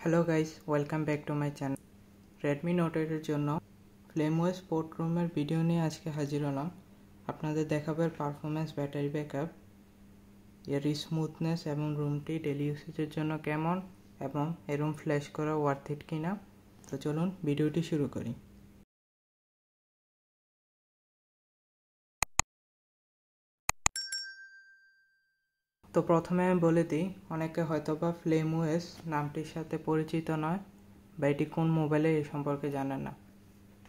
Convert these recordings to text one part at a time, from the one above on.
Hello guys, welcome back to my channel. Redmi note 8 এর জন্য ফ্লেমওয়েস port রুমের video নিয়ে আজকে হাজির হলাম। আপনাদের দেখাবে পারফরমেন্স, ব্যাটারি ব্যাকআপ, এর স্মুথনেস এবং রুমটি ডেলি ইউসেজের জন্য কেমন এবং এই রুম ফ্ল্যাশ করা ওয়ার্থ ইট কিনা। তো চলুন ভিডিওটি শুরু করি। তো প্রথমে আমি বলে দিই, অনেকে হয়তোবা ফ্লেমওয়েস নামটির সাথে পরিচিত নয় বা এটি কোন মোবাইলে এই সম্পর্কে জানে না।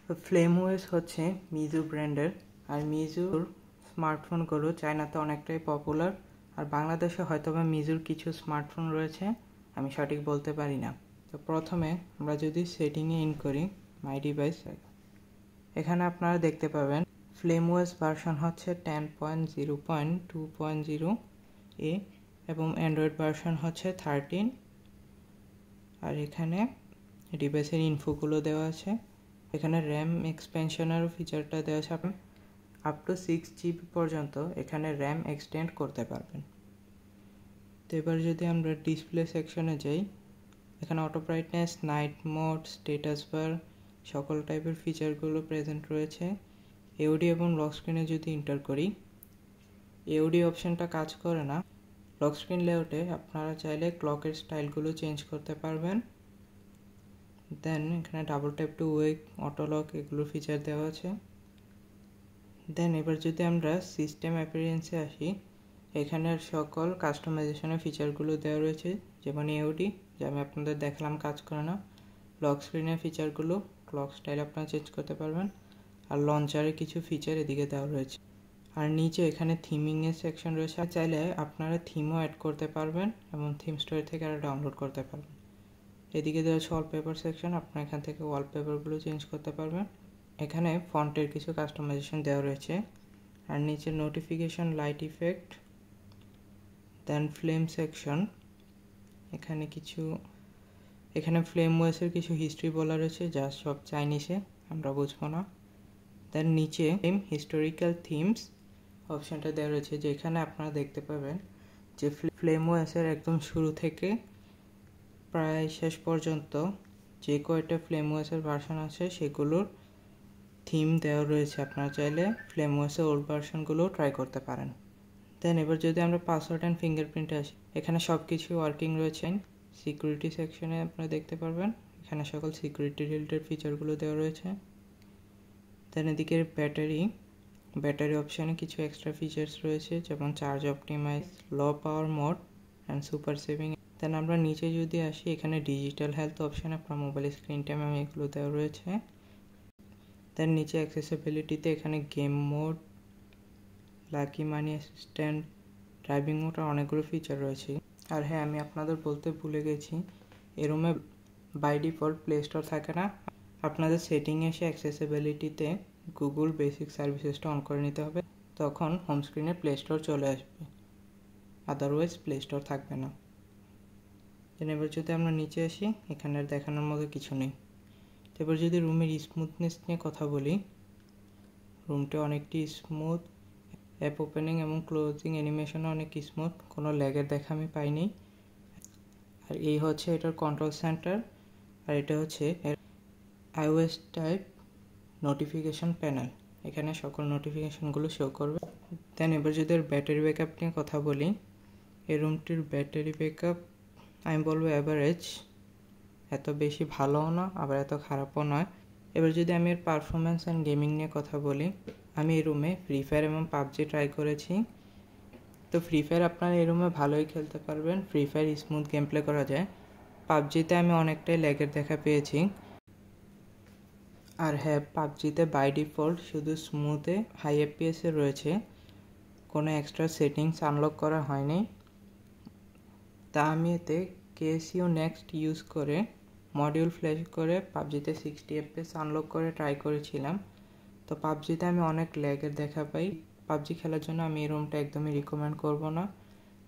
তো ফ্লেমওয়েস হচ্ছে মিজু ব্র্যান্ডের, আর মিজুর স্মার্টফোনগুলো চায়নাতে অনেকটাই পপুলার, আর বাংলাদেশে হয়তোবা মিজুর কিছু স্মার্টফোন রয়েছে, আমি সঠিক বলতে পারি না। তো প্রথমে আমরা যদি সেটিংয়ে ইন করি মাই ডিভাইস, এখানে আপনারা দেখতে পাবেন ফ্লেমওয়েস ভার্সন হচ্ছে 10.0.2.0 এ এবং অ্যান্ড্রয়েড ভার্সন হচ্ছে 13। আর এখানে ডিভাইসের ইনফোগুলো দেওয়া আছে। এখানে র্যাম এক্সপেনশনের ফিচারটা দেওয়া আছে, আপনি আপ টু 6GB পর্যন্ত এখানে র্যাম এক্সটেন্ড করতে পারবেন। তো এবার যদি আমরা ডিসপ্লে সেকশনে যাই, এখানে auto brightness, night mode, status bar সকল টাইপের ফিচারগুলো প্রেজেন্ট রয়েছে। এওডি এবং লক স্ক্রিনে যদি এন্টার করি, এওডি অপশনটা কাজ করে না। লক স্ক্রিন লেআউটে আপনারা চাইলে ক্লকের স্টাইলগুলো চেঞ্জ করতে পারবেন। দেন এখানে double tap two ওয়েক, auto lock এগুলো ফিচার দেওয়া আছে। দেন এবার যদি আমরা সিস্টেম অ্যাপিয়ারেন্সে আসি, এখানের সকল কাস্টমাইজেশনের ফিচারগুলো দেওয়া রয়েছে, যেমন এওডি যা আমি আপনাদের দেখালাম কাজ করে না। লক স্ক্রিনের ফিচারগুলো, ক্লক স্টাইল আপনারা চেঞ্জ করতে পারবেন, আর লঞ্চারের কিছু ফিচার এদিকে দেওয়া রয়েছে। আর নিচে এখানে থিমিংয়ের সেকশন রয়েছে, চাইলে আপনারা থিমও অ্যাড করতে পারবেন এবং থিম স্টোর থেকে আরও ডাউনলোড করতে পারবেন। এদিকে দেওয়া আছে ওয়ালপেপার সেকশন, আপনারা এখান থেকে ওয়ালপেপারগুলো চেঞ্জ করতে পারবেন। এখানে ফন্টের কিছু কাস্টমাইজেশন দেওয়া রয়েছে। আর নিচে নোটিফিকেশন, লাইট ইফেক্ট, দেন ফ্লেম সেকশন, এখানে ফ্লেমওয়েসের কিছু হিস্ট্রি বলা রয়েছে, যা সব চাইনিজে, আমরা বুঝবো না। দেন নিচে হিস্টোরিক্যাল থিমস অপশানটা দেওয়া রয়েছে, যেখানে আপনারা দেখতে পাবেন যে ফ্লেমওয়েসের একদম শুরু থেকে প্রায় শেষ পর্যন্ত যে কয়টা ফ্লেমওয়েসের ভার্সন আছে সেগুলোর থিম দেওয়া রয়েছে। আপনারা চাইলে ফ্লেমওয়েসের ওল্ড ভার্সনগুলো ট্রাই করতে পারেন। দেন এবার যদি আমরা পাসওয়ার্ড অ্যান্ড ফিঙ্গারপ্রিন্টে আসি, এখানে সব কিছু ওয়ার্কিং রয়েছে। সিকিউরিটি সেকশনে আপনারা দেখতে পারবেন এখানে সকল সিকিউরিটি রিলেটেড ফিচারগুলো দেওয়া রয়েছে। দেন এদিকে ব্যাটারি অপশানে কিছু এক্সট্রা ফিচার্স রয়েছে, যেমন charge optimize, low power mode and super saving. Then আমরা নিচে যদি আসি, এখানে ডিজিটাল হেলথ অপশান, আপনার মোবাইল স্ক্রিন টাইম এবং এগুলো দেওয়া রয়েছে। দেন নিচে অ্যাক্সেসিবিলিটিতে এখানে game mode, lucky money assistant, driving mode আর অনেকগুলো ফিচার রয়েছে। আর হ্যাঁ, আমি আপনাদের বলতে ভুলে গেছি, এই রুমে বাই ডিফল্ট প্লে স্টোর থাকে না। আপনাদের সেটিংয়ে এসে অ্যাক্সেসিবিলিটিতে গুগল বেসিক সার্ভিসেসটা অন করে নিতে হবে, তখন হোম স্ক্রিনে প্লে স্টোর চলে আসবে, আদারওয়াইজ প্লে স্টোর থাকবে না। এবার যদি আমরা নিচে আসি, এখানে দেখানোর মতো কিছু নেই। এবার যদি রুমের স্মুথনেস নিয়ে কথা বলি, রুমটা অনেকটি স্মুথ, অ্যাপ ওপেনিং এবং ক্লোজিং অ্যানিমেশনও অনেক স্মুথ, কোনো ল্যাগের দেখা আমি পাইনি। আর এই হচ্ছে এটার কন্ট্রোল সেন্টার, আর এটা হচ্ছে iOS টাইপ নোটিফিকেশন প্যানেল, এখানে সকল নোটিফিকেশনগুলো শো করবে। দেন এবার যদি এর ব্যাটারি ব্যাকআপ নিয়ে কথা বলি, এই রুমটির ব্যাটারি ব্যাকআপ আমি বলবো অ্যাভারেজ, এত বেশি ভালোও না আবার এত খারাপও নয়। এবার যদি আমি এর পারফরমেন্স অ্যান্ড গেমিং নিয়ে কথা বলি, আমি এই রুমে ফ্রি ফায়ার এবং পাবজি ট্রাই করেছি। তো ফ্রি ফায়ার আপনারা এই রুমে ভালোই খেলতে পারবেন, free fire smooth game play করা যায়। পাবজিতে আমি অনেকটাই ল্যাগের দেখা পেয়েছি। আর হ্যাঁ, পাবজিতে বাই ডিফল্ট শুধু স্মুথে হাই এফপিএসে রয়েছে, কোনো এক্সট্রা সেটিংস আনলক করা হয়নি। তা আমি এতে কেএসইউ নেক্সট ইউজ করে মডিউল ফ্ল্যাশ করে পাবজিতে 60 FPS আনলক করে ট্রাই করেছিলাম। তো পাবজিতে আমি অনেক ল্যাগের দেখা পাই, পাবজি খেলার জন্য আমি এই রুমটা একদমই রিকমেন্ড করব না।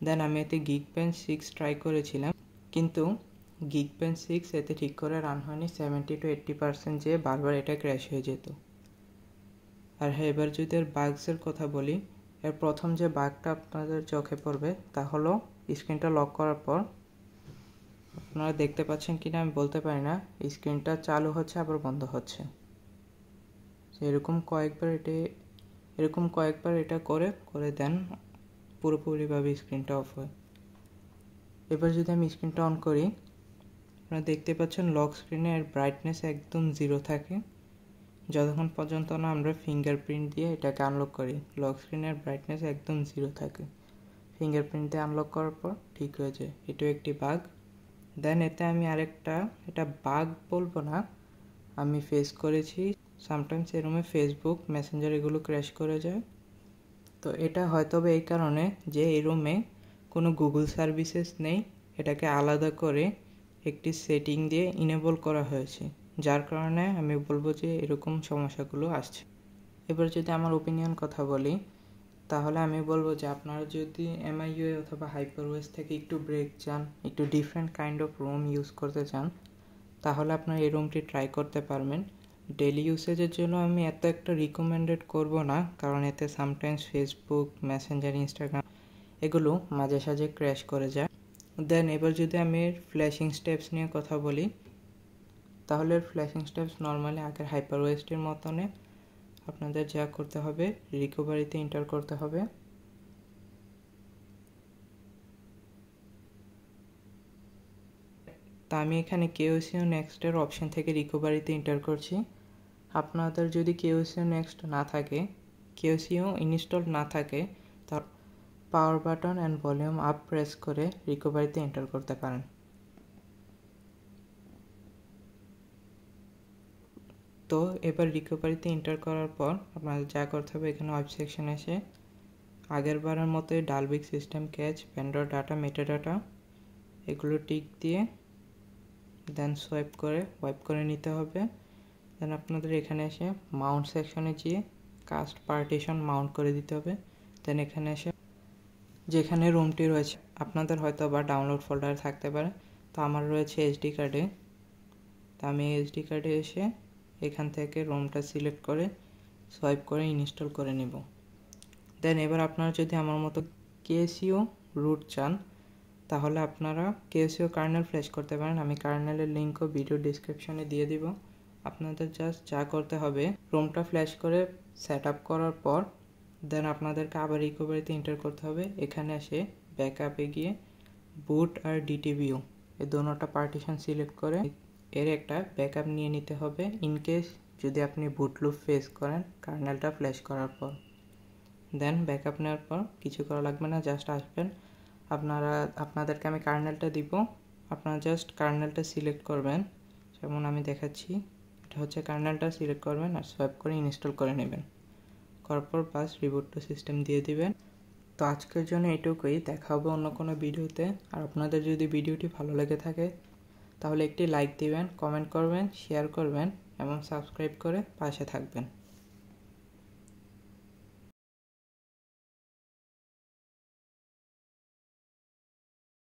দেন আমি এতে Geekbench 6 ট্রাই করেছিলাম, কিন্তু Geekbench 6 এতে ঠিক করে রান হয়নি, 70 to 80% যে বারবার এটা ক্র্যাশ হয়ে যেত। আর হ্যাঁ, এবার যদি এর বাগসের কথা বলি, এর প্রথম যে বাগটা আপনাদের চোখে পড়বে তা হলো স্ক্রিনটা লক করার পর আপনারা দেখতে পাচ্ছেন কিনা আমি বলতে পারি না, স্ক্রিনটা চালু হচ্ছে আবার বন্ধ হচ্ছে। এরকম কয়েকবার এটা করে দেন পুরোপুরিভাবে স্ক্রিনটা অফ হয়। এবার যদি আমি স্ক্রিনটা অন করি, আপনারা দেখতে পাচ্ছেন লক স্ক্রিনের ব্রাইটনেস একদম 0 থাকে যতক্ষণ পর্যন্ত না আমরা ফিঙ্গারপ্রিন্ট দিয়ে এটাকে আনলক করি। লক স্ক্রিনের ব্রাইটনেস একদম 0 থাকে, ফিঙ্গারপ্রিন্ট দিয়ে আনলক করার পর ঠিক হয়ে যায়। এটাও একটি বাগ। দেন এতে আমি এটা বাগ বলবো না, আমি ফেস করেছি। সামটাইমস এরমে ফেসবুক মেসেঞ্জার এগুলো ক্র্যাশ করে যায়। তো এটা হয়তো এই কারণে যে এই রুমে কোনো গুগল সার্ভিসেস নেই, এটাকে আলাদা করে একটি সেটিং দিয়ে ইনেবল করা হয়েছে, যার কারণে আমি বলবো যে এরকম সমস্যাগুলো আসছে। এবার যদি আমার ওপিনিয়ন কথা বলি, তাহলে আমি বলবো যে আপনারা যদি MIUI অথবা HyperOS থেকে একটু ব্রেক চান, একটু different kind of room use করতে চান, তাহলে আপনারা এই রুমটি ট্রাই করতে পারবেন। ডেলি ইউসেজের জন্য আমি এত একটা রিকমেন্ডেড করব না, কারণ এতে সামটাইমস ফেসবুক মেসেঞ্জার ইনস্টাগ্রাম এগুলো মাঝে সাঝে ক্র্যাশ করে যায়। দেন এবার যদি আমি ফ্ল্যাশিং স্টেপস নিয়ে কথা বলি, তাহলে ফ্ল্যাশিং স্টেপস নর্মালি আগের HyperOSটির মতনে আপনাদের যা করতে হবে, রিকভারিতে এন্টার করতে হবে। তা আমি এখানে KOCO নেক্সটের অপশন থেকে রিকভারিতে এন্টার করছি। আপনাদের যদি KOCO নেক্সট না থাকে, KOCO ইনস্টল না থাকে, তা power button and volume up press করে রিকভারিতে এন্টার করতে পারেন। তো এবার রিকভারিতে এন্টার করার পর আপনাদের যা করতে হবে, এখানে ওয়েব সেকশন এসে আগের বারের মতোই Dalvik system catch, vendor data, metadata এগুলো টিক দিয়ে দেন ওয়াইপ করে নিতে হবে। দেন আপনাদের এখানে এসে মাউন্ট সেকশনে গিয়ে কাস্ট পার্টিশন মাউন্ট করে দিতে হবে। দেন এখানে এসে যেখানে রুমটি রয়েছে, আপনাদের হয়তো বা ডাউনলোড ফোল্ডারে থাকতে পারে, তো আমার রয়েছে SD কার্ডে। তো আমি SD কার্ডে এসে এখান থেকে রুমটা সিলেক্ট করে সোয়াইপ করে ইনস্টল করে নিব। দেন এবার আপনারা যদি আমার মতো KOCO রুট চান, তাহলে আপনারা KOCO কার্নেল ফ্ল্যাশ করতে পারেন। আমি কার্নেলের লিঙ্কও ভিডিও ডিসক্রিপশনে দিয়ে দিব। আপনাদের জাস্ট যা করতে হবে, রুমটা ফ্ল্যাশ করে সেট আপ করার পর দেন আপনাদেরকে আবার রিকভারিতে এন্টার করতে হবে। এখানে এসে ব্যাকআপে গিয়ে বুট আর DTBU এই দুটোটা পার্টিশন সিলেক্ট করে এর একটা ব্যাকআপ নিয়ে নিতে হবে, ইনকেস যদি আপনি বুট লুপ ফেস করেন কার্নেলটা ফ্ল্যাশ করার পর। দেন ব্যাকআপ নেওয়ার পর কিছু করা লাগবে না, জাস্ট আসবেন। আপনাদেরকে আমি কার্নেলটা দিব, আপনারা জাস্ট কার্নেলটা সিলেক্ট করবেন, যেমন আমি দেখাচ্ছি। এটা হচ্ছে কার্নেলটা সিলেক্ট করবেন আর সোয়াইপ করে ইনস্টল করে নেবেন। করার পর বাস রিবুট টু সিস্টেম দিয়ে দিবেন। তো আজকের জন্য এটুকুই, দেখা হবে অন্য কোনো ভিডিওতে। আর আপনাদের যদি ভিডিওটি ভালো লেগে থাকে তাহলে একটি লাইক দিবেন, কমেন্ট করবেন, শেয়ার করবেন এবং সাবস্ক্রাইব করে পাশে থাকবেন।